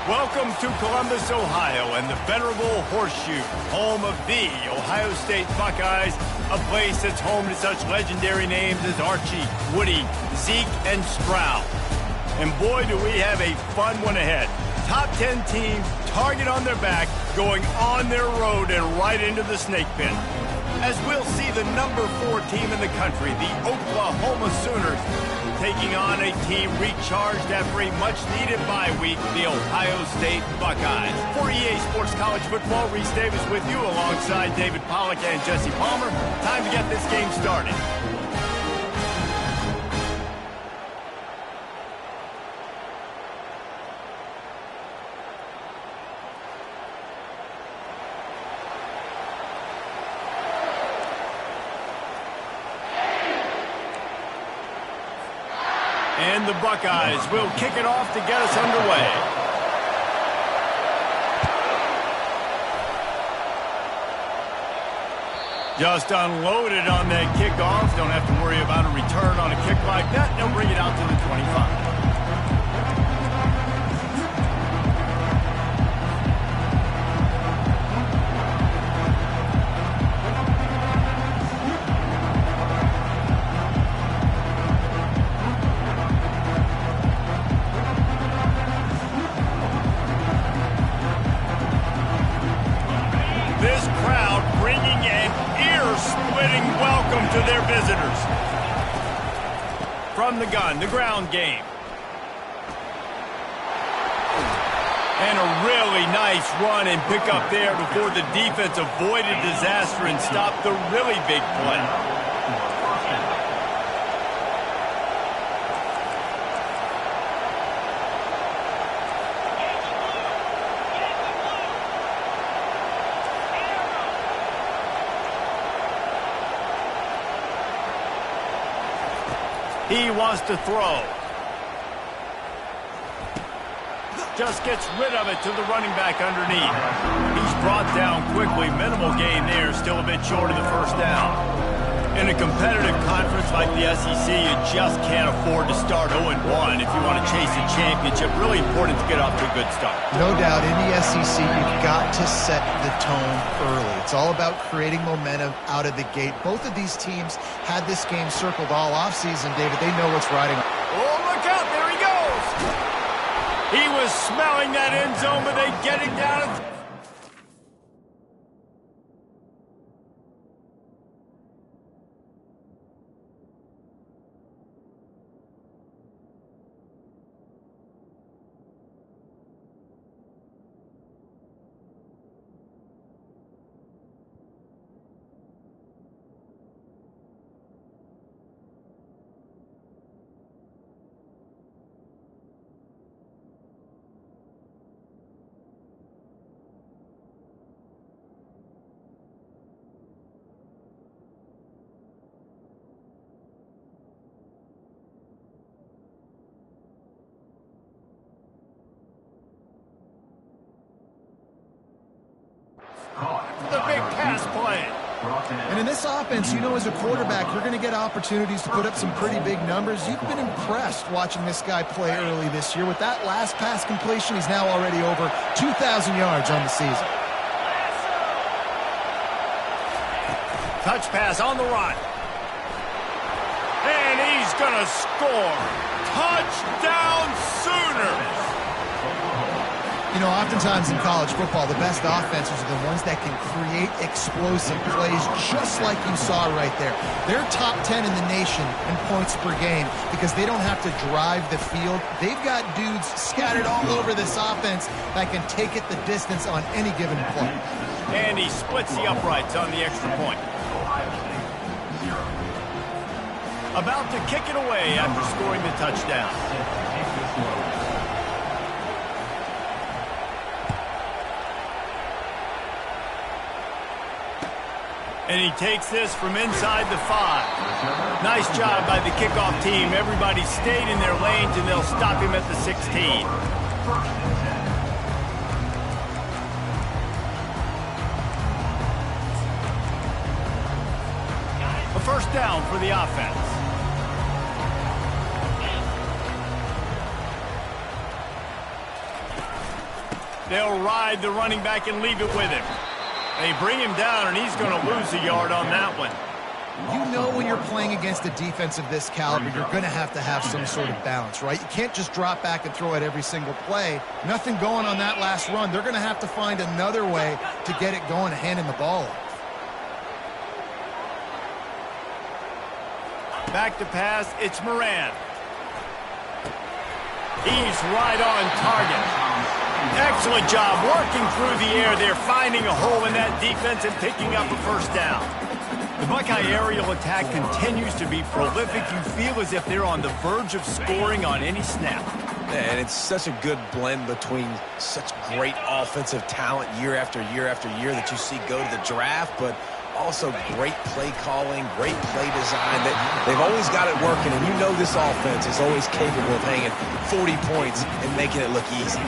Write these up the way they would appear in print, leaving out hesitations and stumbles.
Welcome to Columbus, Ohio, and the venerable Horseshoe, home of the Ohio State Buckeyes, a place that's home to such legendary names as Archie, Woody, Zeke, and Stroud. And boy, do we have a fun one ahead. Top 10 team, target on their back, going on their road and right into the snake pit. As we'll see the number 4 team in the country, the Oklahoma Sooners, taking on a team recharged after a much-needed bye week, the Ohio State Buckeyes. For EA Sports College Football, Reese Davis with you alongside David Pollack and Jesse Palmer. Time to get this game started. And the Buckeyes will kick it off to get us underway. Just unloaded on that kickoff. Don't have to worry about a return on a kick like that. They'll bring it out to the 25. This crowd bringing an ear-splitting welcome to their visitors. From the gun, the ground game. And a really nice run and pick up there before the defense avoided disaster and stopped the really big play. He wants to throw. Just gets rid of it to the running back underneath. He's brought down quickly. Minimal gain there. Still a bit short of the first down. In a competitive conference like the SEC, you just can't afford to start 0-1 if you want to chase a championship. Really important to get off to a good start. No doubt, in the SEC, you've got to set the tone early. It's all about creating momentum out of the gate. Both of these teams had this game circled all offseason, David. They know what's riding. Oh, look out. There he goes. He was smelling that end zone, but they get it down. The big pass play. And in this offense, you know, as a quarterback, you're going to get opportunities to put up some pretty big numbers. You've been impressed watching this guy play early this year. With that last pass completion, he's now already over 2,000 yards on the season. Touch pass on the run. And he's going to score. Touchdown Sooners. You know, oftentimes in college football, the best offenses are the ones that can create explosive plays, just like you saw right there. They're top 10 in the nation in points per game because they don't have to drive the field. They've got dudes scattered all over this offense that can take it the distance on any given play. And he splits the uprights on the extra point. About to kick it away after scoring the touchdown. And he takes this from inside the 5. Nice job by the kickoff team. Everybody stayed in their lanes, and they'll stop him at the 16. A first down for the offense. They'll ride the running back and leave it with him. They bring him down, and he's going to lose a yard on that one. You know when you're playing against a defense of this caliber, you're going to have some sort of balance, right? You can't just drop back and throw it every single play. Nothing going on that last run. They're going to have to find another way to get it going and handing the ball off. Back to pass, it's Moran. He's right on target. Excellent job working through the air there, finding a hole in that defense and picking up a first down. The Buckeye aerial attack continues to be prolific. You feel as if they're on the verge of scoring on any snap. And it's such a good blend between such great offensive talent year after year after year that you see go to the draft, but also great play calling, great play design. They've always got it working, and you know this offense is always capable of hanging 40 points and making it look easy.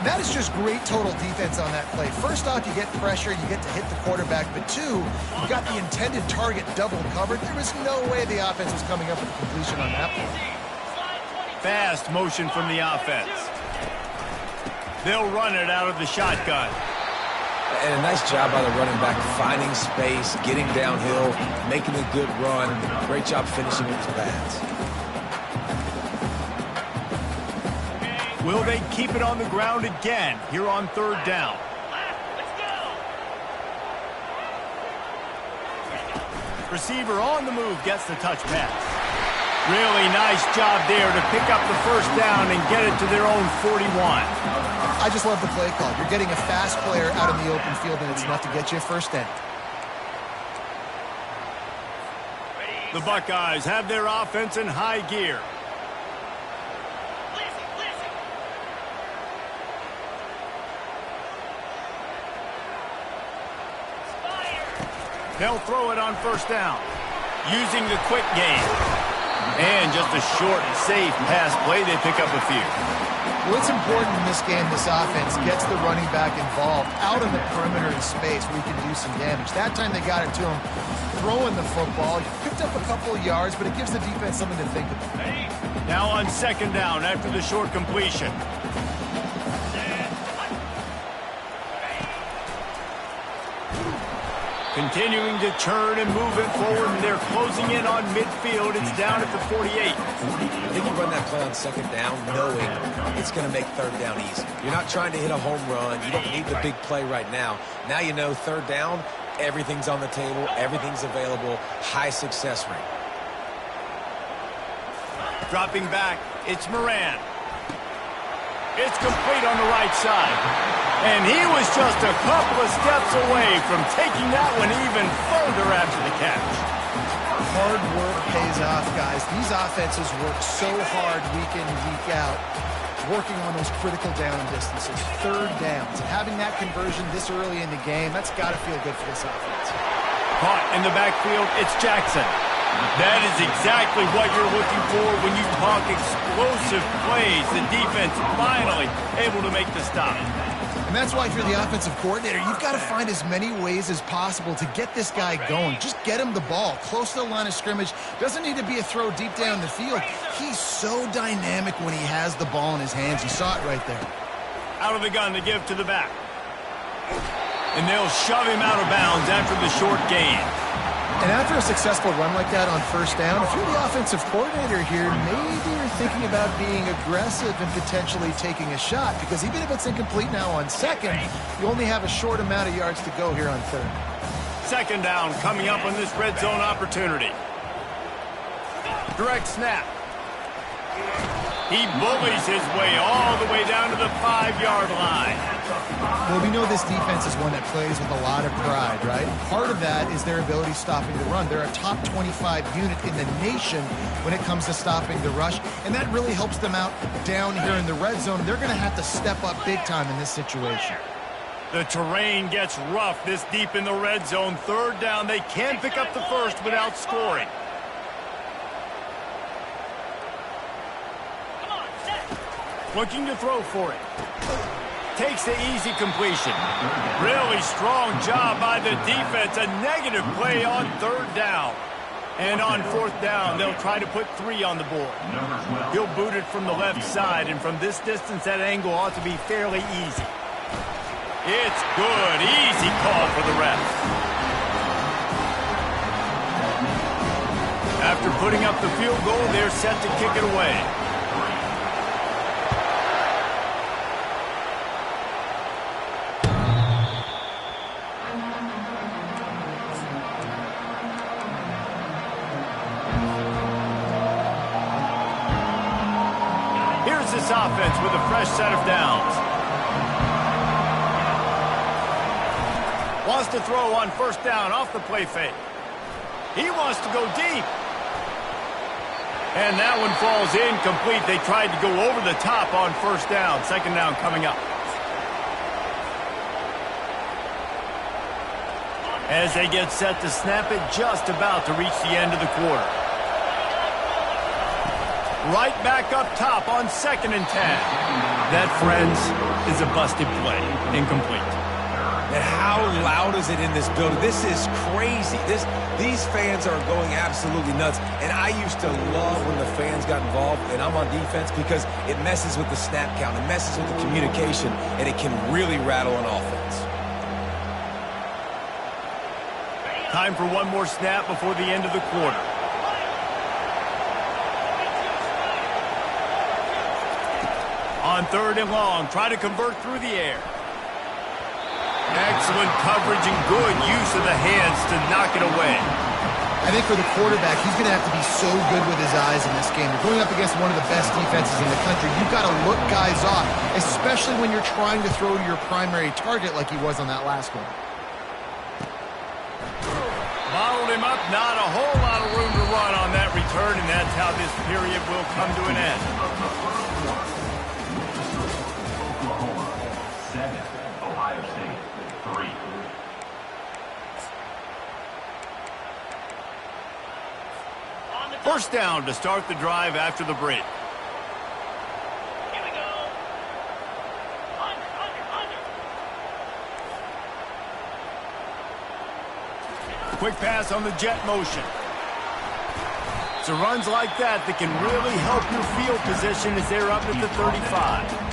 That is just great total defense on that play. First off, you get pressure, you get to hit the quarterback, but two, you got the intended target double covered. There was no way the offense was coming up with a completion on that play. Fast motion from the offense. They'll run it out of the shotgun. And a nice job by the running back, finding space, getting downhill, making a good run. Great job finishing with his pads. Will they keep it on the ground again here on third down? Receiver on the move gets the touch pass. Really nice job there to pick up the first down and get it to their own 41. I just love the play call. You're getting a fast player out in the open field, and it's enough to get you a first down. The Buckeyes have their offense in high gear. They'll throw it on first down, using the quick game. And just a short, safe pass play, they pick up a few. Well, it's important in this game this offense gets the running back involved out on the perimeter in space where he can do some damage. That time they got it to him throwing the football. He picked up a couple of yards, but it gives the defense something to think about. Now on second down after the short completion. Continuing to turn and move it forward, and they're closing in on midfield. It's down at the 48. I think you run that play on second down knowing it's going to make third down easy. You're not trying to hit a home run. You don't need the big play right now. Now you know third down, everything's on the table, everything's available, high success rate. Dropping back, it's Moran. It's complete on the right side. And he was just a couple of steps away from taking that one even further after the catch. Hard work pays off, guys. These offenses work so hard week in and week out, working on those critical down distances, third downs. And having that conversion this early in the game, that's got to feel good for this offense. Caught in the backfield, it's Jackson. That is exactly what you're looking for when you talk explosive plays. The defense finally able to make the stop. And that's why if you're the offensive coordinator, you've got to find as many ways as possible to get this guy going. Just get him the ball close to the line of scrimmage. Doesn't need to be a throw deep down the field. He's so dynamic when he has the ball in his hands. You saw it right there. Out of the gun to give to the back. And they'll shove him out of bounds after the short gain. And after a successful run like that on first down, if you're the offensive coordinator here, maybe you're thinking about being aggressive and potentially taking a shot, because even if it's incomplete now on second, you only have a short amount of yards to go here on third. Second down coming up on this red zone opportunity. Direct snap. He bullies his way all the way down to the 5-yard line. Well, we know this defense is one that plays with a lot of pride, right? Part of that is their ability stopping the run. They're a top 25 unit in the nation when it comes to stopping the rush, and that really helps them out down here in the red zone. They're going to have to step up big time in this situation. The terrain gets rough this deep in the red zone. Third down, they can pick up the first without scoring. Looking to throw for it. Takes the easy completion. Really strong job by the defense. A negative play on third down. And on fourth down, they'll try to put 3 on the board. He'll boot it from the left side, and from this distance, that angle ought to be fairly easy. It's good. Easy call for the ref. After putting up the field goal, they're set to kick it away. Here's this offense with a fresh set of downs. Wants to throw on first down off the play fake. He wants to go deep. And that one falls incomplete. They tried to go over the top on first down. Second down coming up. As they get set to snap it, just about to reach the end of the quarter. Right back up top on 2nd and 10. That, friends, is a busted play. Incomplete. And how loud is it in this building? This is crazy. These fans are going absolutely nuts. And I used to love when the fans got involved, and I'm on defense, because it messes with the snap count. It messes with the communication, and it can really rattle an offense. Time for one more snap before the end of the quarter. On 3rd and long, try to convert through the air. Excellent coverage and good use of the hands to knock it away. I think for the quarterback, he's going to have to be so good with his eyes in this game. You're going up against one of the best defenses in the country. You've got to look guys off, especially when you're trying to throw to your primary target like he was on that last one. Bottled him up, not a whole lot of room to run on that return, and that's how this period will come to an end. First down to start the drive after the break. Here we go. Under. Quick pass on the jet motion. So runs like that can really help your field position as they're up at the 35.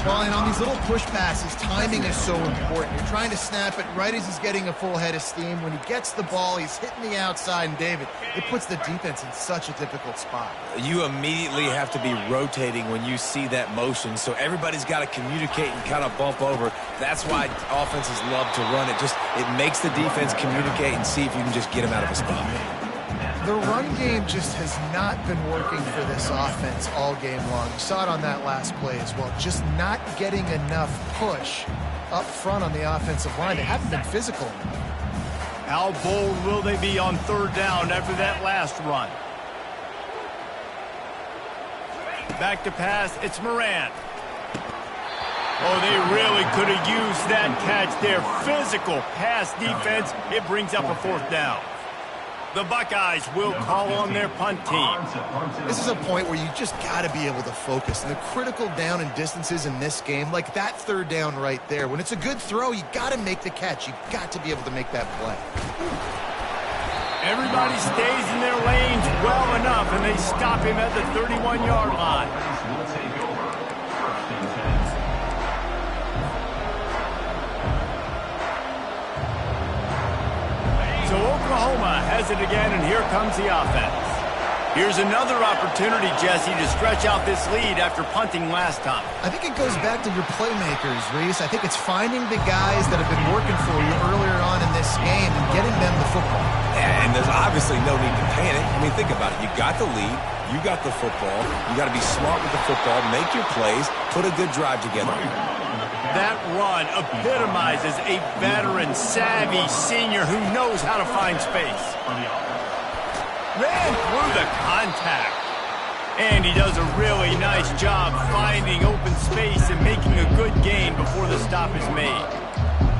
Well, and on these little push passes, timing is so important. You're trying to snap it right as he's getting a full head of steam. When he gets the ball, he's hitting the outside, and David, it puts the defense in such a difficult spot. You immediately have to be rotating when you see that motion, so everybody's got to communicate and kind of bump over. That's why offenses love to run it. It makes the defense communicate and see if you can just get him out of a spot. The run game just has not been working for this offense all game long. You saw it on that last play as well. Just not getting enough push up front on the offensive line. They haven't been physical enough. How bold will they be on 3rd down after that last run? Back to pass, it's Moran. Oh, they really could have used that catch there. Physical pass defense. It brings up a 4th down. The Buckeyes will call on their punt team. This is a point where you just got to be able to focus. And the critical down and distances in this game, like that 3rd down right there, when it's a good throw, you got to make the catch. You got to be able to make that play. Everybody stays in their lanes well enough, and they stop him at the 31-yard line. So Oklahoma has it again, and here comes the offense. Here's another opportunity, Jesse, to stretch out this lead after punting last time. I think it goes back to your playmakers, Reese. I think it's finding the guys that have been working for you earlier on in this game and getting them the football. Yeah, and there's obviously no need to panic. I mean, think about it. You got the lead. You got the football. You got to be smart with the football, make your plays, put a good drive together. That run epitomizes a veteran, savvy senior who knows how to find space. Ran through the contact. And he does a really nice job finding open space and making a good gain before the stop is made.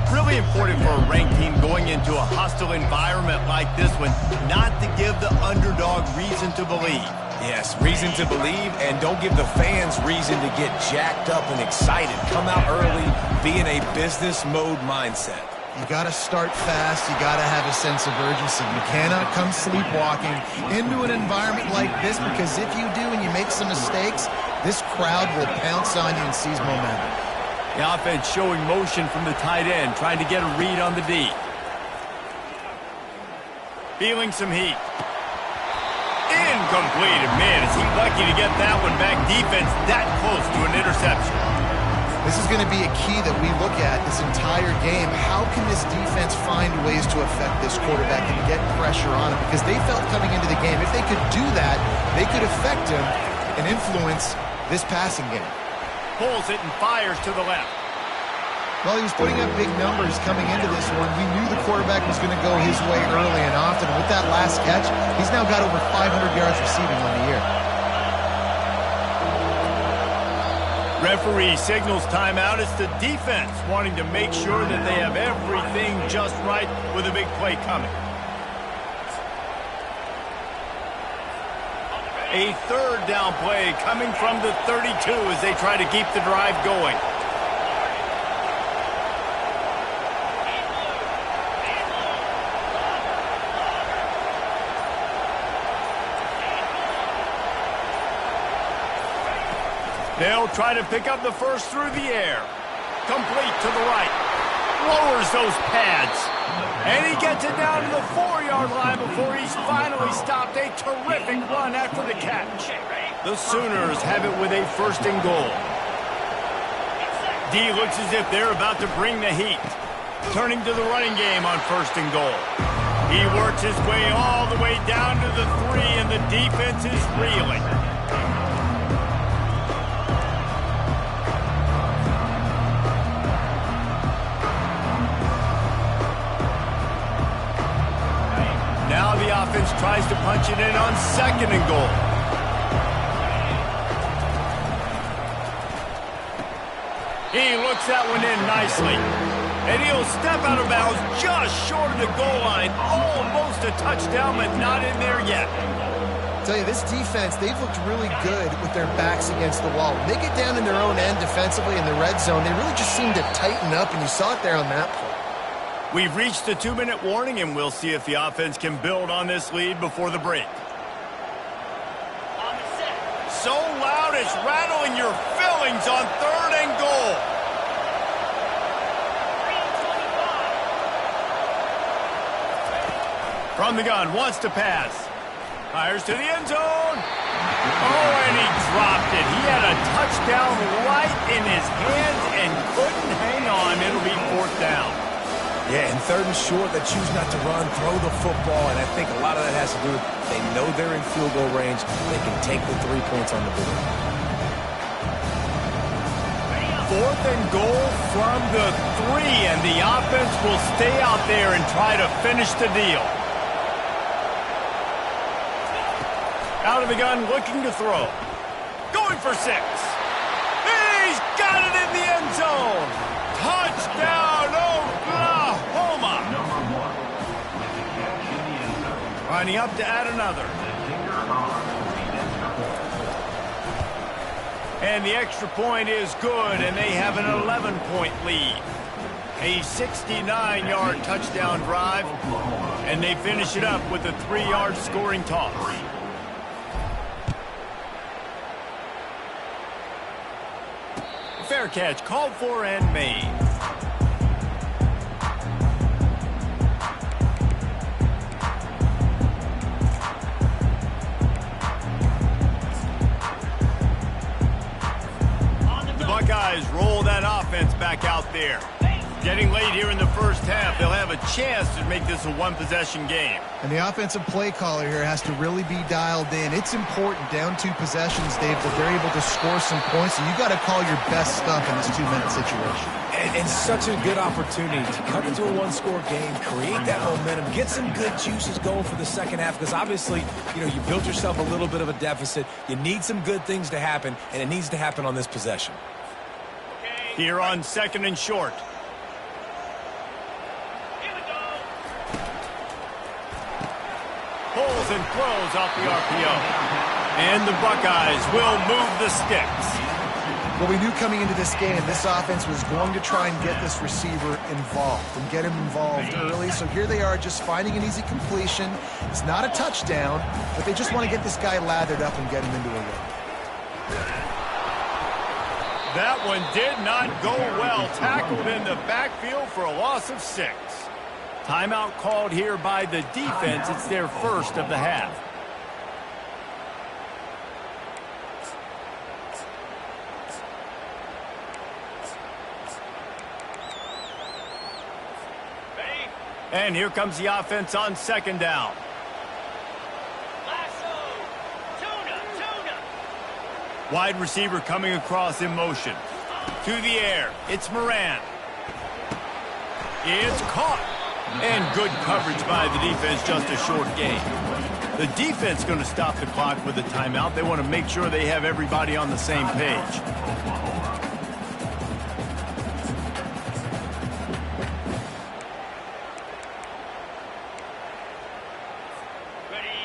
Really important for a ranked team going into a hostile environment like this one, not to give the underdog reason to believe. Yes, reason to believe, and don't give the fans reason to get jacked up and excited. Come out early, be in a business mode mindset. You got to start fast. You got to have a sense of urgency. You cannot come sleepwalking into an environment like this, because if you do and you make some mistakes, this crowd will pounce on you and seize momentum. The offense showing motion from the tight end, trying to get a read on the D. Feeling some heat. Incomplete. Man, is he lucky to get that one back. Defense that close to an interception. This is going to be a key that we look at this entire game. How can this defense find ways to affect this quarterback and get pressure on him? Because they felt coming into the game, if they could do that, they could affect him and influence this passing game. Pulls it and fires to the left. Well, he was putting up big numbers coming into this one. We knew the quarterback was going to go his way early and often. With that last catch, he's now got over 500 yards receiving on the year. Referee signals timeout. It's the defense wanting to make sure that they have everything just right with a big play coming. A third down play coming from the 32 as they try to keep the drive going. They'll try to pick up the first through the air. Complete to the right. Lowers those pads. And he gets it down to the 4-yard line before he's finally stopped. A terrific run after the catch. The Sooners have it with a first and goal. D looks as if they're about to bring the heat. Turning to the running game on first and goal. He works his way all the way down to the 3, and the defense is reeling. Now the offense tries to punch it in on second and goal. He looks that one in nicely. And he'll step out of bounds just short of the goal line. Almost a touchdown, but not in there yet. I tell you, this defense, they've looked really good with their backs against the wall. When they get down in their own end defensively in the red zone, they really just seem to tighten up, and you saw it there on that play. We've reached the 2-minute warning, and we'll see if the offense can build on this lead before the break. So loud it's rattling your fillings on third and goal. From the gun, wants to pass. Fires to the end zone. Oh, and he dropped it. He had a touchdown right in his hands and couldn't hang on. It'll be fourth down. Yeah, and third and short, they choose not to run, throw the football, and I think a lot of that has to do with they know they're in field goal range. They can take the 3 points on the board. Fourth and goal from the 3, and the offense will stay out there and try to finish the deal. Out of the gun, looking to throw. Going for 6. He's got it in the end zone. Touchdown, Oklahoma. Lining up to add another. And the extra point is good, and they have an 11-point lead. A 69-yard touchdown drive, and they finish it up with a 3-yard scoring toss. Fair catch called for and made. The Buckeyes roll that offense back out there. Getting late here in the first half, they'll have a chance to make this a one-possession game. And the offensive play caller here has to really be dialed in. It's important, down 2 possessions, Dave, that they're able to score some points. So you got to call your best stuff in this 2-minute situation. And such a good opportunity to cut into a 1-score game, create that momentum, get some good juices going for the second half. Because obviously, you built yourself a little bit of a deficit. You need some good things to happen, and it needs to happen on this possession. Here on second and short. Pulls and throws off the RPO. And the Buckeyes will move the sticks. Well, we knew coming into this game, this offense was going to try and get this receiver involved and get him involved early. So here they are just finding an easy completion. It's not a touchdown, but they just want to get this guy lathered up and get him into a run. That one did not go well. Tackled in the backfield for a loss of 6. Timeout called here by the defense. It's their first of the half. And here comes the offense on second down. Wide receiver coming across in motion. To the air. It's Moran. It's caught. And good coverage by the defense, just a short gain. The defense going to stop the clock with a timeout. They want to make sure they have everybody on the same page.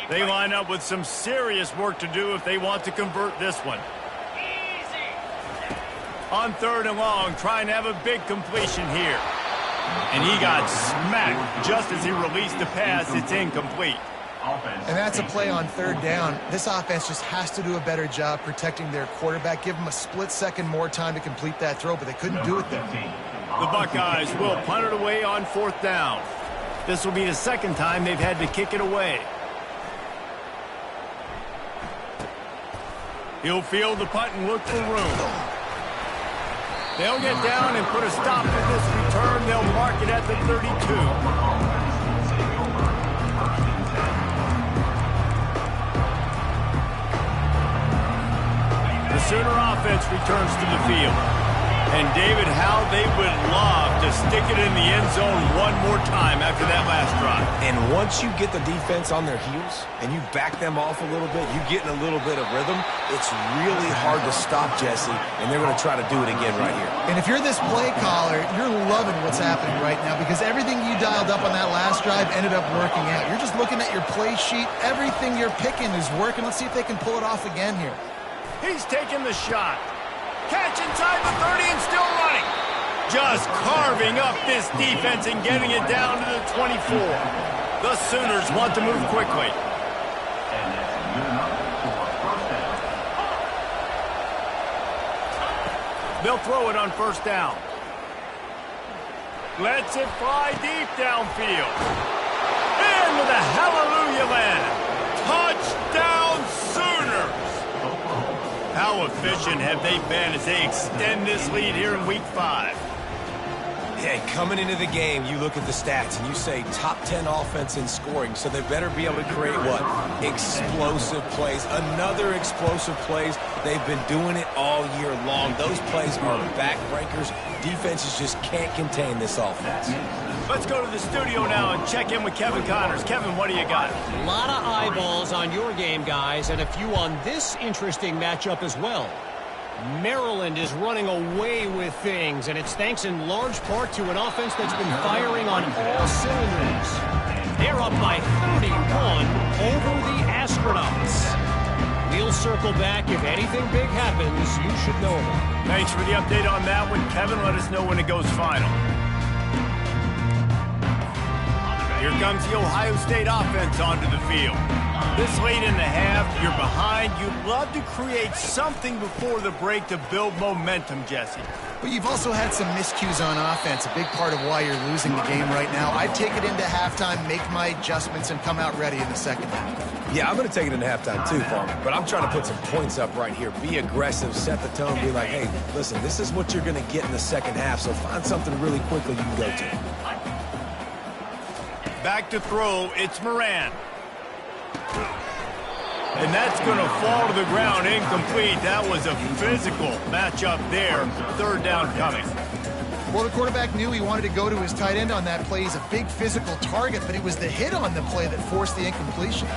They line up with some serious work to do if they want to convert this one. On third and long, trying to have a big completion here. And he got smacked just as he released the pass. It's incomplete. And that's a play on third down. This offense just has to do a better job protecting their quarterback. Give him a split second more time to complete that throw, but they couldn't do it there. The Buckeyes will punt it away on fourth down. This will be the second time they've had to kick it away. He'll field the punt and look for room. They'll get down and put a stop to this return. They'll mark it at the 32. The Sooner offense returns to the field. And David, how they would love to stick it in the end zone one more time after that last drive. And once you get the defense on their heels and you back them off a little bit, you get in a little bit of rhythm, it's really hard to stop, Jesse, and they're going to try to do it again right here. And if you're this play caller, you're loving what's happening right now because everything you dialed up on that last drive ended up working out. You're just looking at your play sheet. Everything you're picking is working. Let's see if they can pull it off again here. He's taking the shot. Catch inside the 30 and still running. Just carving up this defense and getting it down to the 24. The Sooners want to move quickly. They'll throw it on first down. Lets it fly deep downfield. Into the hallelujah land. Touchdown Sooners! How efficient have they been as they extend this lead here in Week 5? Hey, coming into the game, you look at the stats and you say top 10 offense in scoring, so they better be able to create what? Explosive plays. Another explosive plays. They've been doing it all year long. Those plays are backbreakers. Defenses just can't contain this offense. Let's go to the studio now and check in with Kevin Connors. Kevin, what do you got? A lot of eyeballs on your game, guys, and a few on this interesting matchup as well. Maryland is running away with things, and it's thanks in large part to an offense that's been firing on all cylinders. They're up by 31 over the Astronauts. We'll circle back. If anything big happens, you should know about it. Thanks for the update on that one, Kevin. Let us know when it goes final. Here comes the Ohio State offense onto the field. This late in the half, you're behind. You'd love to create something before the break to build momentum, Jesse. But you've also had some miscues on offense, a big part of why you're losing the game right now. I'd take it into halftime, make my adjustments, and come out ready in the second half. Yeah, I'm going to take it into halftime too, Farmer. But I'm trying to put some points up right here. Be aggressive, set the tone, be like, hey, listen, this is what you're going to get in the second half, so find something really quickly you can go to. Back to throw, it's Moran. And that's going to fall to the ground, incomplete. That was a physical matchup there. Third down coming. Well, the quarterback knew he wanted to go to his tight end on that play. He's a big physical target, but it was the hit on the play that forced the incompletion.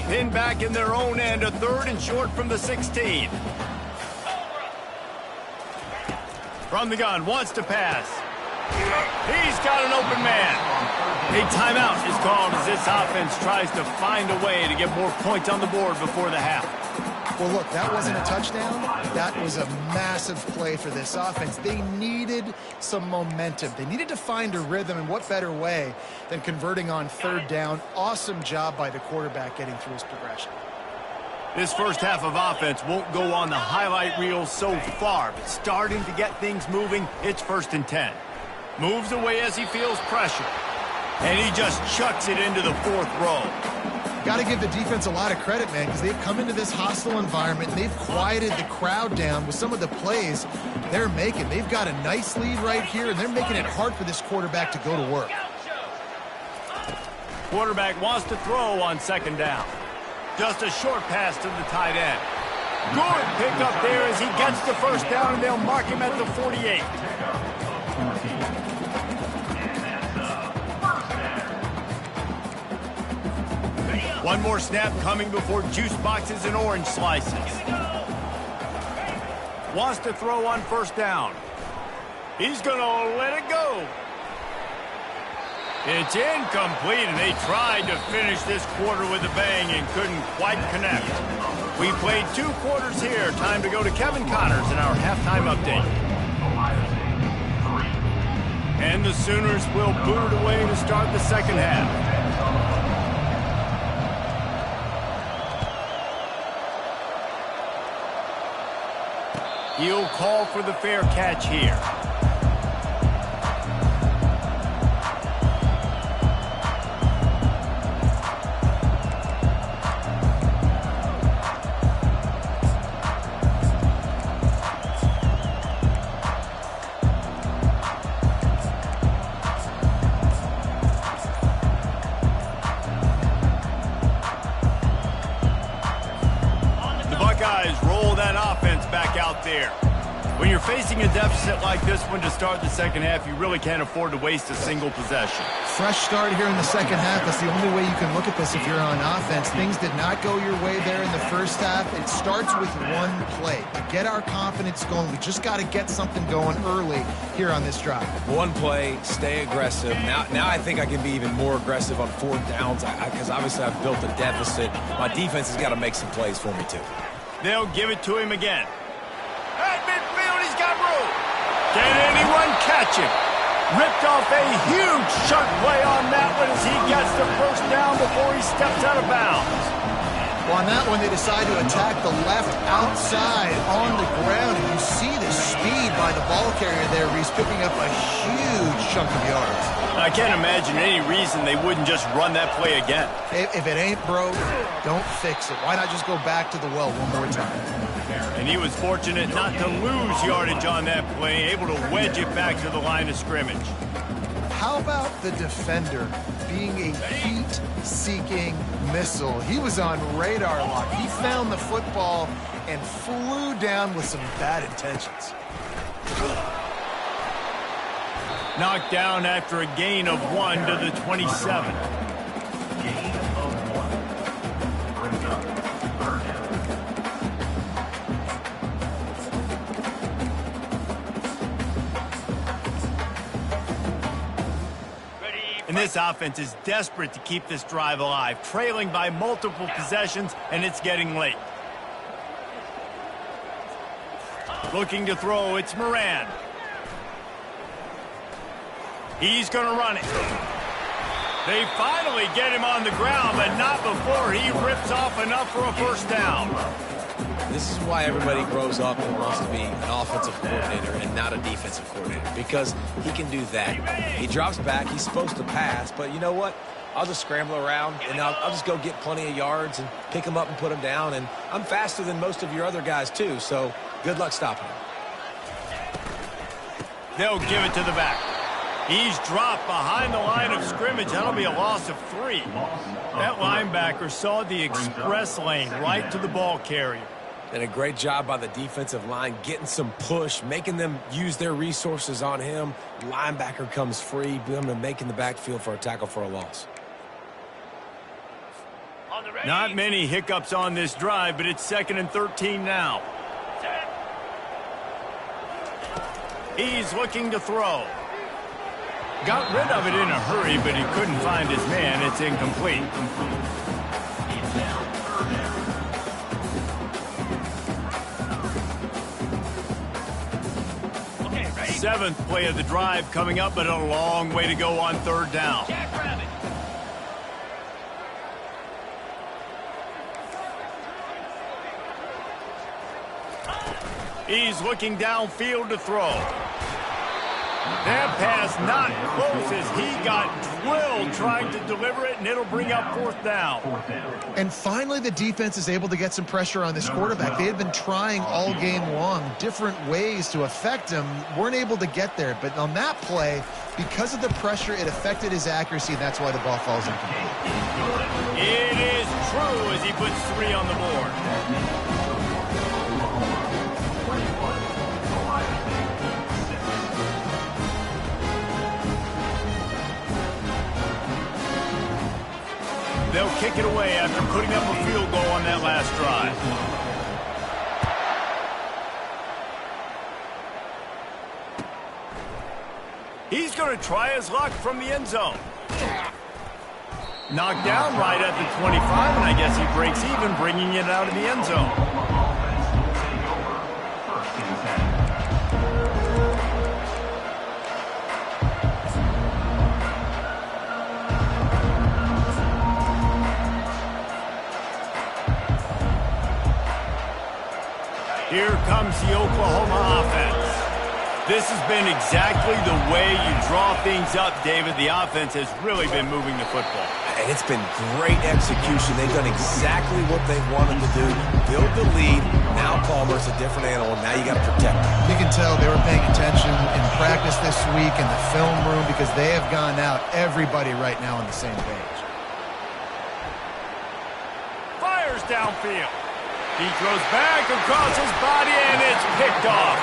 Pinned back in their own end, a third and short from the 16. From the gun, wants to pass. He's got an open man. A timeout is called as this offense tries to find a way to get more points on the board before the half. Well, look, that wasn't a touchdown. That was a massive play for this offense. They needed some momentum. They needed to find a rhythm, and what better way than converting on third down. Awesome job by the quarterback getting through his progression. This first half of offense won't go on the highlight reel so far, but starting to get things moving, it's 1st and 10. Moves away as he feels pressure. And he just chucks it into the 4th row. Got to give the defense a lot of credit, man, because they've come into this hostile environment and they've quieted the crowd down with some of the plays they're making. They've got a nice lead right here, and they're making it hard for this quarterback to go to work. Quarterback wants to throw on 2nd down. Just a short pass to the tight end. Good pickup there as he gets the 1st down, and they'll mark him at the 48. One more snap coming before juice boxes and orange slices. Wants to throw on 1st down. He's going to let it go. It's incomplete, and they tried to finish this quarter with a bang and couldn't quite connect. We played 2 quarters here. Time to go to Kevin Connors in our halftime update. And the Sooners will boot it away to start the 2nd half. He'll call for the fair catch here. Out there. When you're facing a deficit like this one to start the 2nd half, you really can't afford to waste a single possession. Fresh start here in the 2nd half. That's the only way you can look at this if you're on offense. Things did not go your way there in the 1st half. It starts with one play. To get our confidence going, we just got to get something going early here on this drive. One play, stay aggressive. Now I think I can be even more aggressive on 4th downs because obviously I've built a deficit. My defense has got to make some plays for me too. They'll give it to him again. At midfield, he's got room. Can anyone catch him? Ripped off a huge chunk play on that one as he gets the 1st down before he steps out of bounds. Well, on that one, they decide to attack the left outside on the ground, and you see the speed by the ball carrier there. He's picking up a huge chunk of yards. I can't imagine any reason they wouldn't just run that play again. If it ain't broke, don't fix it. Why not just go back to the well one more time? And he was fortunate not to lose yardage on that play, able to wedge it back to the line of scrimmage. How about the defender being a heat-seeking missile? He was on radar lock. He found the football and flew down with some bad intentions. Knocked down after a gain of 1 to the 27. And this offense is desperate to keep this drive alive, trailing by multiple possessions, and it's getting late. Looking to throw, it's Moran. He's going to run it. They finally get him on the ground, but not before he rips off enough for a 1st down. This is why everybody grows up and wants to be an offensive coordinator and not a defensive coordinator, because he can do that. He drops back. He's supposed to pass, but you know what? I'll just scramble around, and I'll just go get plenty of yards and pick them up and put them down, and I'm faster than most of your other guys, too, so good luck stopping him. They'll give it to the back. He's dropped behind the line of scrimmage. That'll be a loss of 3. That linebacker saw the express lane right to the ball carrier. And a great job by the defensive line, getting some push, making them use their resources on him. Linebacker comes free, making the backfield for a tackle for a loss. Not many hiccups on this drive, but it's 2nd and 13 now. He's looking to throw. Got rid of it in a hurry, but he couldn't find his man. It's incomplete. Seventh play of the drive coming up, but a long way to go on 3rd down. He's looking downfield to throw. That pass not close as he got drilled trying to deliver it, and it'll bring up 4th down. And finally, the defense is able to get some pressure on this quarterback. They had been trying all game long different ways to affect him, weren't able to get there. But on that play, because of the pressure, it affected his accuracy, and that's why the ball falls incomplete. It is true as he puts 3 on the board. They'll kick it away after putting up a field goal on that last drive. He's going to try his luck from the end zone. Knocked down right at the 25, and I guess he breaks even, bringing it out of the end zone. Here comes the Oklahoma offense. This has been exactly the way you draw things up, David. The offense has really been moving the football. And it's been great execution. They've done exactly what they wanted to do. Build the lead. Now Palmer's a different animal. Now you got to protect him. You can tell they were paying attention in practice this week in the film room because they have gone out, everybody right now on the same page. Fires downfield. He throws back across his body, and it's picked off.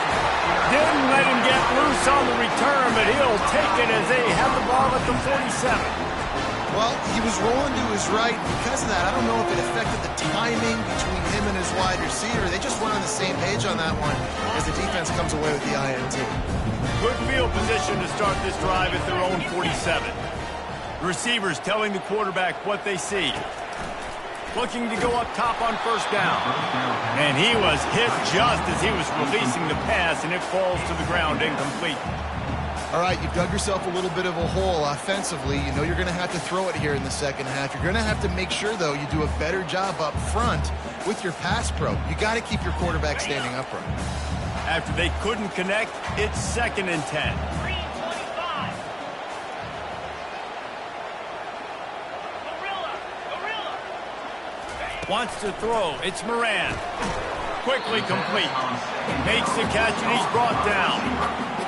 Didn't let him get loose on the return, but he'll take it as they have the ball at the 47. Well, he was rolling to his right. Because of that, I don't know if it affected the timing between him and his wide receiver. They just weren't on the same page on that one as the defense comes away with the INT. Good field position to start this drive at their own 47. The receivers telling the quarterback what they see. Looking to go up top on 1st down. And he was hit just as he was releasing the pass, and it falls to the ground incomplete. All right, you dug yourself a little bit of a hole offensively. You know you're going to have to throw it here in the second half. You're going to have to make sure, though, you do a better job up front with your pass pro. You got to keep your quarterback standing upright. After they couldn't connect, it's 2nd and 10. Wants to throw. It's Moran. Quickly complete. Makes the catch, and he's brought down.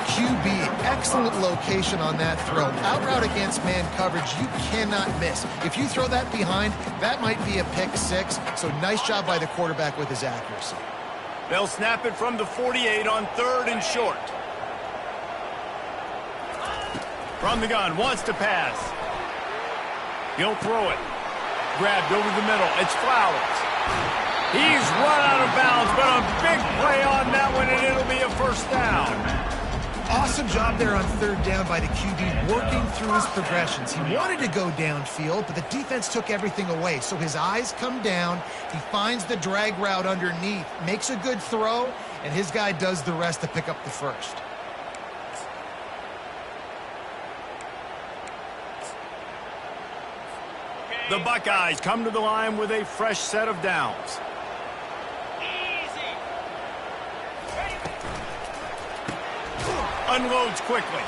QB, excellent location on that throw. Out route against man coverage, you cannot miss. If you throw that behind, that might be a pick 6. So nice job by the quarterback with his accuracy. They'll snap it from the 48 on 3rd and short. From the gun, wants to pass. He'll throw it. Grabbed over the middle. It's Flowers. He's run out of bounds, but a big play on that one, and it'll be a 1st down. Awesome job there on 3rd down by the QB, working through his progressions. He wanted to go downfield, but the defense took everything away. So his eyes come down. He finds the drag route underneath, makes a good throw, and his guy does the rest to pick up the 1st. The Buckeyes come to the line with a fresh set of downs. Unloads quickly.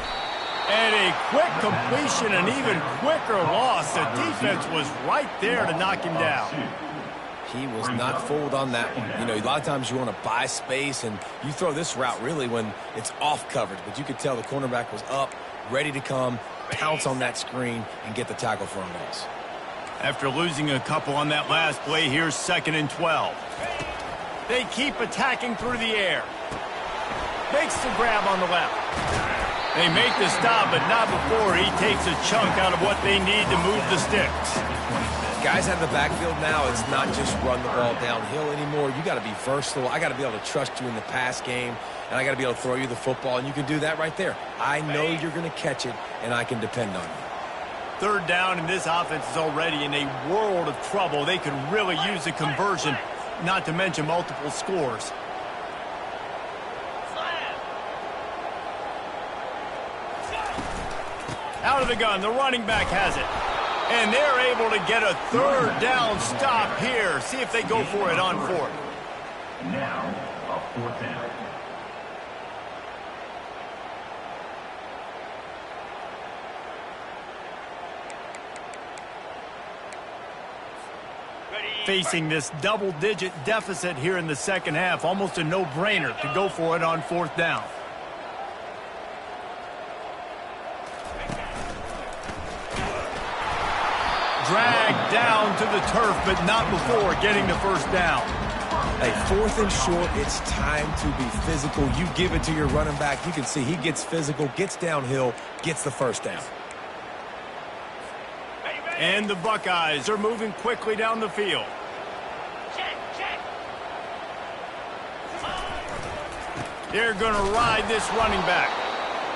And a quick completion, an even quicker loss. The defense was right there to knock him down. He was not fooled on that one. You know, a lot of times you want to buy space, and you throw this route really when it's off coverage. But you could tell the cornerback was up, ready to come, pounce on that screen, and get the tackle for a loss. After losing a couple on that last play, here's 2nd and 12. They keep attacking through the air. Makes the grab on the left. They make the stop, but not before he takes a chunk out of what they need to move the sticks. Guys out of the backfield now, it's not just run the ball downhill anymore. You got to be versatile. I got to be able to trust you in the pass game, and I got to be able to throw you the football, and you can do that right there. I know you're going to catch it, and I can depend on you. 3rd down, and this offense is already in a world of trouble. They could really use a conversion, not to mention multiple scores. Out of the gun, the running back has it. And they're able to get a 3rd down stop here. See if they go for it on 4th. Now, a 4th down. Facing this double-digit deficit here in the second half, almost a no-brainer to go for it on fourth down. Dragged down to the turf, but not before getting the first down. Hey, fourth and short, it's time to be physical. You give it to your running back. You can see he gets physical, gets downhill, gets the first down. And the Buckeyes are moving quickly down the field. Check. They're going to ride this running back.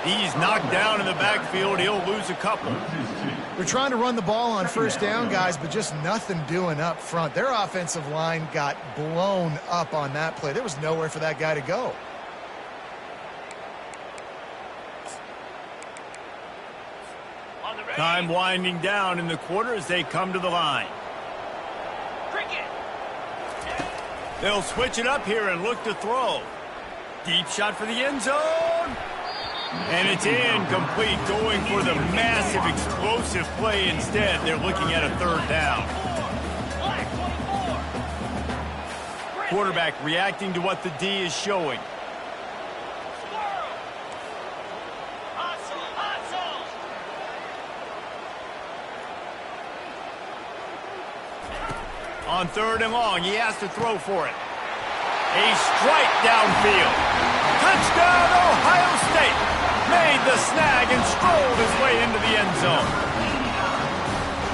He's knocked down in the backfield. He'll lose a couple. They're trying to run the ball on first down, guys, but just nothing doing up front. Their offensive line got blown up on that play. There was nowhere for that guy to go. Time winding down in the quarter as they come to the line. Cricket. They'll switch it up here and look to throw. Deep shot for the end zone. And it's incomplete, going for the massive explosive play instead. They're looking at a third down. Black 24. Quarterback reacting to what the D is showing. Squirrel. Hustle. On third and long, he has to throw for it. A strike downfield. Touchdown, Ohio State. Made the snag and strolled his way into the end zone.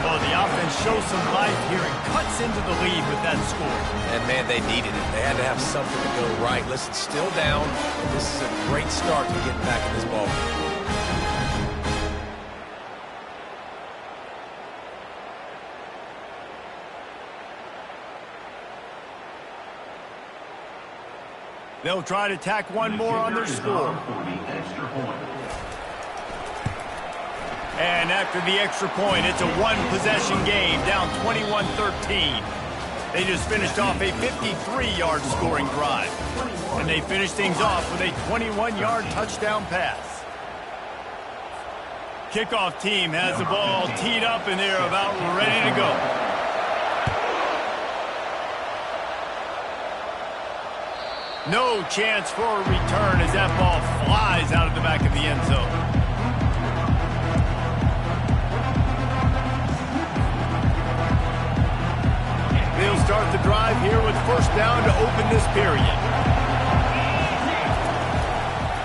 Well, the offense shows some life here and cuts into the lead with that score. And, man, they needed it. They had to have something to go right. Listen, still down, and this is a great start to getting back in this ballgame. They'll try to tack one more on their score. And after the extra point, it's a one-possession game, down 21-13. They just finished off a 53-yard scoring drive. And they finished things off with a 21-yard touchdown pass. Kickoff team has the ball teed up, and they're about ready to go. No chance for a return as that ball flies out of the back of the end zone. They'll start the drive here with first down to open this period.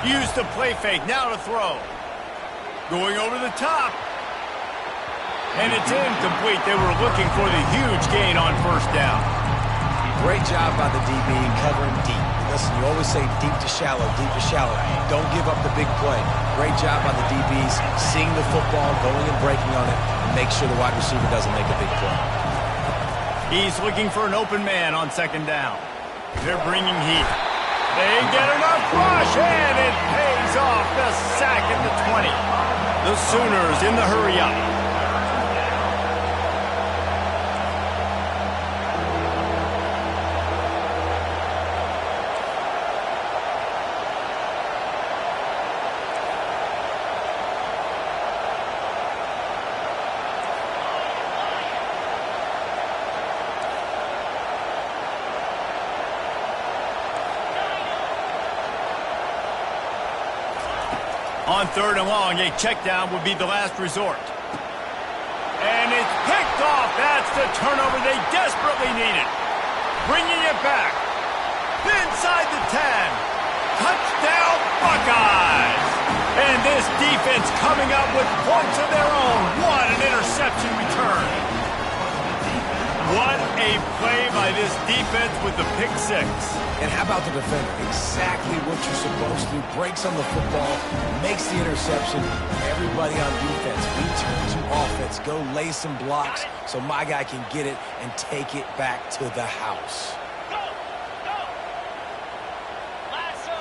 Use the play fake, now to throw. Going over the top. And it's incomplete. They were looking for the huge gain on first down. Great job by the DB covering deep. Listen, you always say deep to shallow, deep to shallow. Don't give up the big play. Great job by the DBs, seeing the football, going and breaking on it, and make sure the wide receiver doesn't make a big play. He's looking for an open man on second down. They're bringing heat. They get enough rush, and it pays off. The sack at the 20. The Sooners in the hurry-up. On third and long, a check down would be the last resort. And it's picked off. That's the turnover they desperately needed. Bringing it back. Inside the 10. Touchdown, Buckeyes. And this defense coming up with points of their own. What an interception return. What a play by this defense with the pick six. And how about the defender? Exactly what you're supposed to do. Breaks on the football, makes the interception. Everybody on defense, we turn to offense. Go lay some blocks so my guy can get it and take it back to the house. Go. Lasso.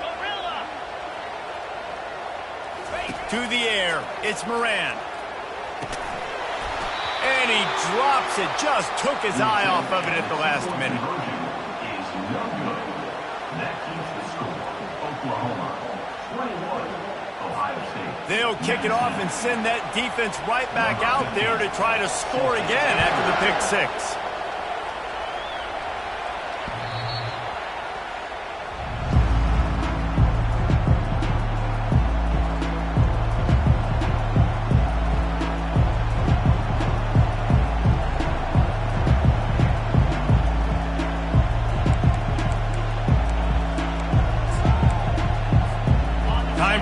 Gorilla. To the air, it's Moran. And he drops it, just took his eye off of it at the last minute. That keeps the score. Oklahoma 21, They'll kick it off and send that defense right back out there to try to score again after the pick six.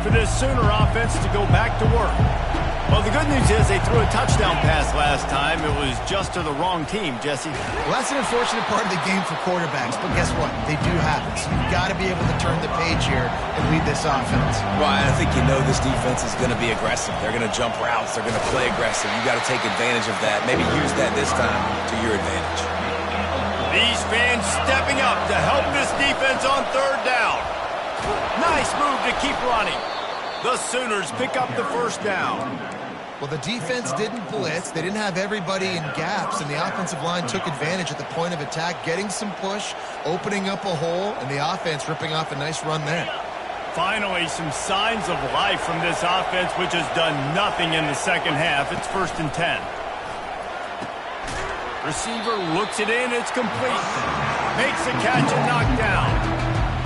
For this Sooner offense to go back to work. Well, the good news is they threw a touchdown pass last time. It was just to the wrong team, Jesse. Well, that's an unfortunate part of the game for quarterbacks, but guess what? They do happen. So you've got to be able to turn the page here and lead this offense. Well, I think you know this defense is going to be aggressive. They're going to jump routes. They're going to play aggressive. You've got to take advantage of that. Maybe use that this time to your advantage. These fans stepping up to help this defense on third down. Nice move to keep running. The Sooners pick up the first down. Well, the defense didn't blitz. They didn't have everybody in gaps, and the offensive line took advantage at the point of attack, getting some push, opening up a hole, and the offense ripping off a nice run there. Finally, some signs of life from this offense, which has done nothing in the second half. It's 1st and 10. Receiver looks it in. It's complete. Makes the catch and knocked down.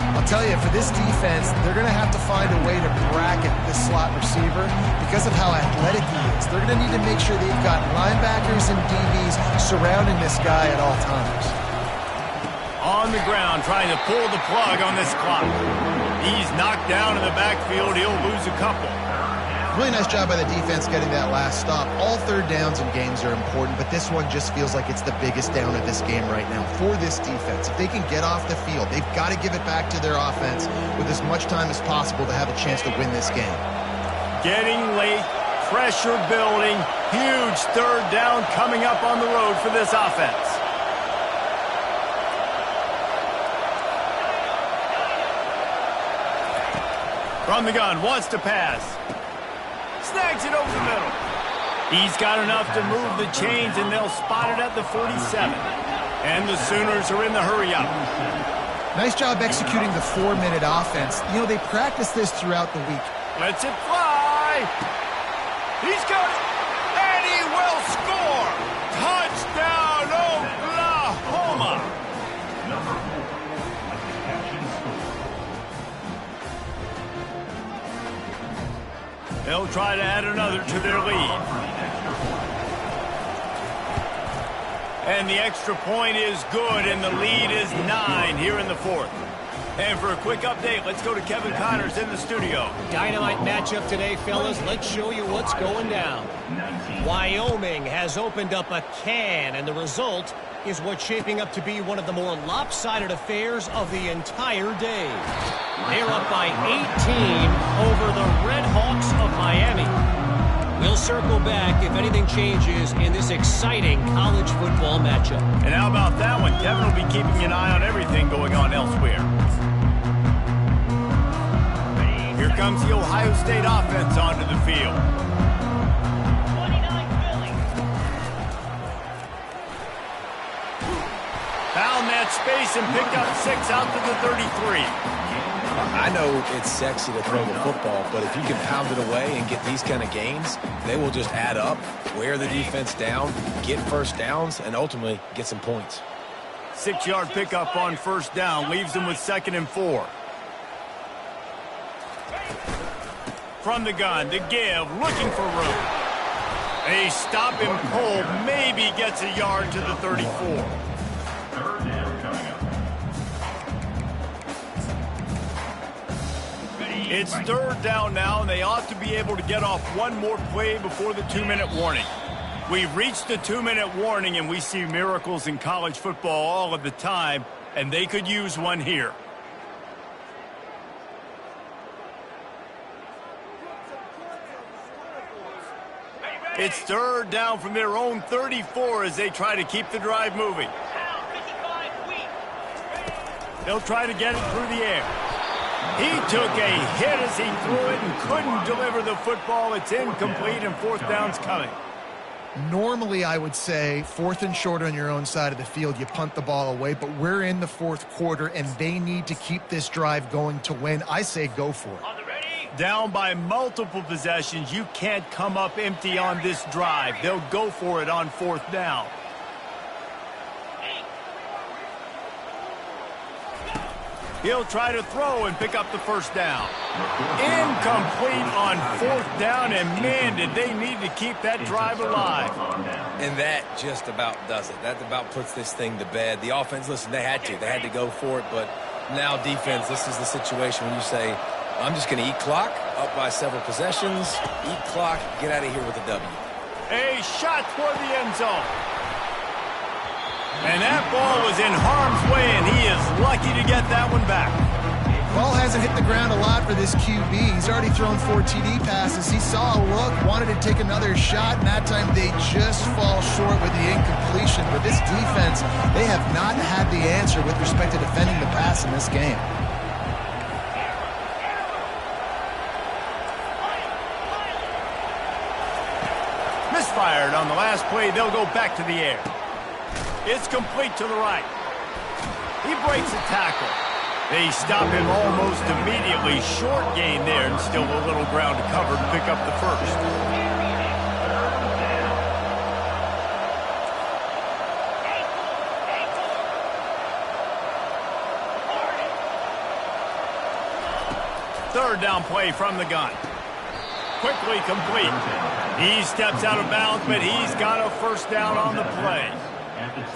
I'll tell you, for this defense, they're going to have to find a way to bracket this slot receiver because of how athletic he is. They're going to need to make sure they've got linebackers and DBs surrounding this guy at all times. On the ground, trying to pull the plug on this clock. He's knocked down in the backfield. He'll lose a couple. Really nice job by the defense getting that last stop. All third downs in games are important, but this one just feels like it's the biggest down of this game right now for this defense. If they can get off the field, they've got to give it back to their offense with as much time as possible to have a chance to win this game. Getting late, pressure building, huge third down coming up on the road for this offense. From the gun, wants to pass. Snags it over the middle. He's got enough to move the chains, and they'll spot it at the 47. And the Sooners are in the hurry-up. Nice job executing the 4-minute offense. You know, they practice this throughout the week. Lets it fly. He's got it. And he will score. Touchdown, Oklahoma. They'll try to add another to their lead. And the extra point is good, and the lead is 9 here in the fourth. And for a quick update, let's go to Kevin Connors in the studio. Dynamite matchup today, fellas. Let's show you what's going down. Wyoming has opened up a can, and the result is what's shaping up to be one of the more lopsided affairs of the entire day. They're up by 18 over the Red Hawks of Miami. We'll circle back if anything changes in this exciting college football matchup. And how about that one? Kevin will be keeping an eye on everything going on elsewhere. Here comes the Ohio State offense onto the field. 29 Philly. Found that space and picked up 6 out to the 33. I know it's sexy to throw the football, but if you can pound it away and get these kind of gains, they will just add up, wear the defense down, get first downs, and ultimately get some points. 6-yard pickup on first down leaves them with 2nd and 4. From the gun, the give, looking for room. A stop and pull, maybe gets a yard to the 34. It's 3rd down now, and they ought to be able to get off one more play before the 2-minute warning. We've reached the 2-minute warning, and we see miracles in college football all of the time, and they could use one here. It's 3rd down from their own 34 as they try to keep the drive moving. They'll try to get it through the air. He took a hit as he threw it and couldn't deliver the football. It's incomplete, and 4th down's coming. Normally, I would say 4th and short on your own side of the field, you punt the ball away, but we're in the 4th quarter, and they need to keep this drive going to win. I say go for it. On the ready, Down by multiple possessions, you can't come up empty on this drive. They'll go for it on 4th down. He'll try to throw and pick up the 1st down. Incomplete on 4th down, and man, did they need to keep that drive alive. And that just about does it. That about puts this thing to bed. The offense, listen, they had to go for it, but now defense, this is the situation when you say, I'm just going to eat clock, up by several possessions, eat clock, get out of here with a W. A shot toward the end zone. And that ball was in harm's way, and he is lucky to get that one back. Ball hasn't hit the ground a lot for this QB. He's already thrown 4 TD passes. He saw a look, wanted to take another shot, and that time they just fall short with the incompletion. But this defense, they have not had the answer with respect to defending the pass in this game. Misfired on the last play. They'll go back to the air. It's complete to the right. He breaks a tackle. They stop him almost immediately. Short gain there, and still a little ground to cover to pick up the 1st. Third down play from the gun. Quickly complete. He steps out of bounds, but he's got a 1st down on the play.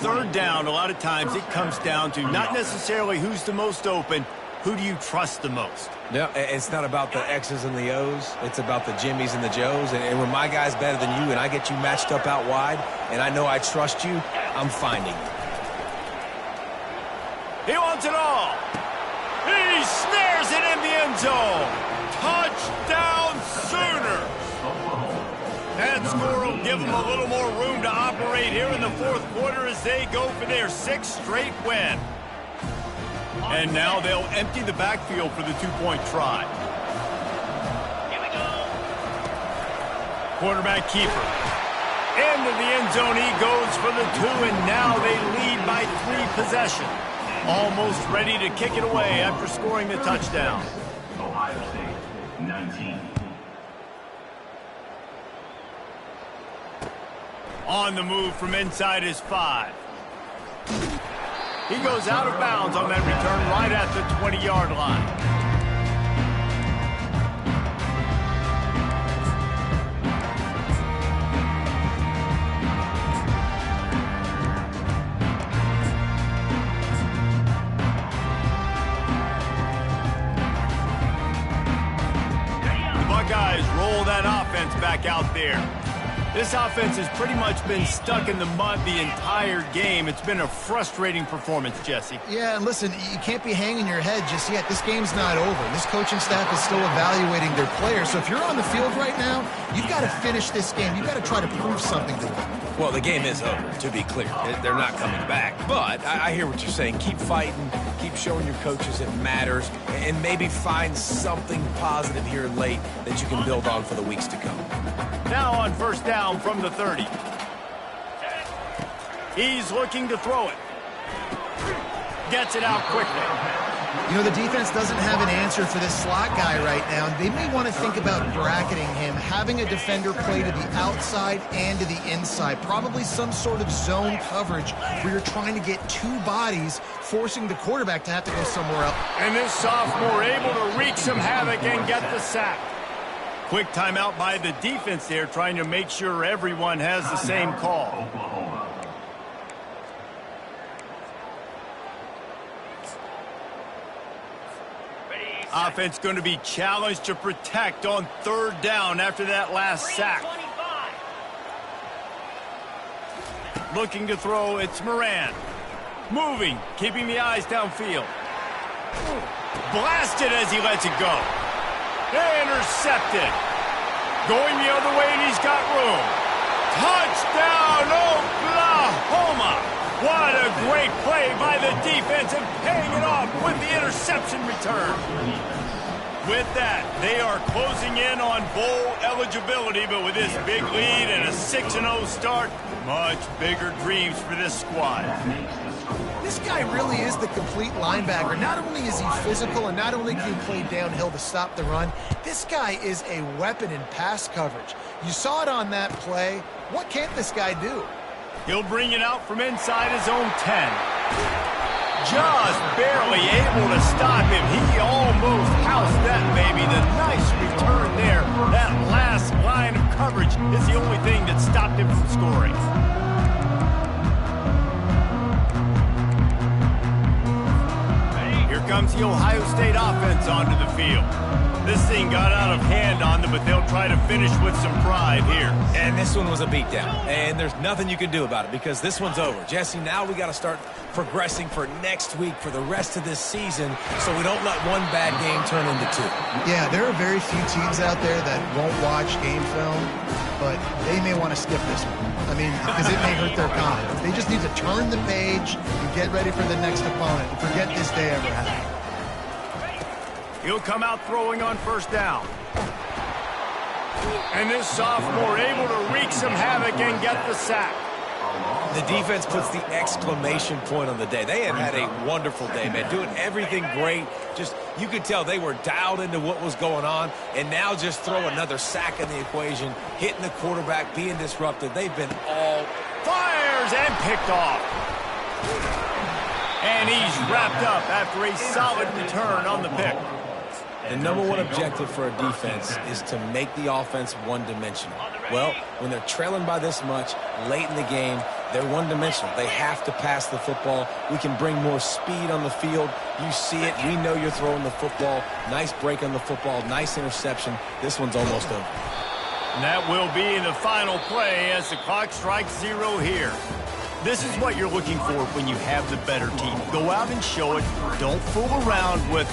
3rd down, a lot of times it comes down to not necessarily who's the most open, who do you trust the most? No, it's not about the X's and the O's. It's about the Jimmys and the Joes. And when my guy's better than you and I get you matched up out wide and I know I trust you, I'm finding you. He wants it all. He snares it in the end zone. Touchdown Sooners. That score will give them a little more room to operate here in the 4th quarter as they go for their 6th straight win. And now they'll empty the backfield for the 2-point try. Here we go. Quarterback keeper. Into the end zone he goes for the 2, and now they lead by 3 possessions. Almost ready to kick it away after scoring the touchdown. Ohio State, 19. On the move from inside his 5. He goes out of bounds on that return right at the 20-yard line. The Buckeyes roll that offense back out there. This offense has pretty much been stuck in the mud the entire game. It's been a frustrating performance, Jesse. Yeah, and listen, you can't be hanging your head just yet. This game's not over. This coaching staff is still evaluating their players. So if you're on the field right now, you've got to finish this game. You've got to try to prove something to them. Well, the game is over, to be clear. They're not coming back. But I hear what you're saying. Keep fighting. Keep showing your coaches it matters. And maybe find something positive here late that you can build on for the weeks to come. Now on 1st down from the 30. He's looking to throw it. Gets it out quickly. You know, the defense doesn't have an answer for this slot guy right now, and they may want to think about bracketing him, having a defender play to the outside and to the inside. Probably some sort of zone coverage where you're trying to get 2 bodies, forcing the quarterback to have to go somewhere else. And this sophomore able to wreak some havoc and get the sack. Quick timeout by the defense there, trying to make sure everyone has the same call. Offense going to be challenged to protect on 3rd down after that last sack. Looking to throw, it's Moran. Moving, keeping the eyes downfield. Blasted as he lets it go. Intercepted. Going the other way, and he's got room. Touchdown, Oklahoma! What a great play by the defense and paying it off with the interception return. With that, they are closing in on bowl eligibility, but with this big lead and a 6-0 start, much bigger dreams for this squad. This This guy really is the complete linebacker. Not only is he physical and not only can he play downhill to stop the run, this guy is a weapon in pass coverage. You saw it on that play. What can't this guy do? He'll bring it out from inside his own 10. Just barely able to stop him. He almost housed that baby. The nice return there. That last line of coverage is the only thing that stopped him from scoring. Here comes the Ohio State offense onto the field. This thing got out of hand on them, but they'll try to finish with some pride here. And this one was a beatdown, and there's nothing you can do about it because this one's over. Jesse, now we got to start progressing for next week, for the rest of this season, so we don't let one bad game turn into two. Yeah, there are very few teams out there that won't watch game film, but they may want to skip this one. I mean, because it may hurt their confidence. They just need to turn the page and get ready for the next opponent and forget this day ever happened. He'll come out throwing on first down. And this sophomore able to wreak some havoc and get the sack. The defense puts the exclamation point on the day. They have had a wonderful day, man, doing everything great. Just, you could tell they were dialed into what was going on, and now just throw another sack in the equation, hitting the quarterback, being disrupted. They've been all... Fires and picked off. And he's wrapped up after a solid return on the pick. The number one objective for a defense is to make the offense one-dimensional. Well, when they're trailing by this much late in the game, they're one-dimensional. They have to pass the football. We can bring more speed on the field. You see it. We know you're throwing the football. Nice break on the football. Nice interception. This one's almost over. And that will be the final play as the clock strikes 0 here. This is what you're looking for when you have the better team. Go out and show it. Don't fool around with it.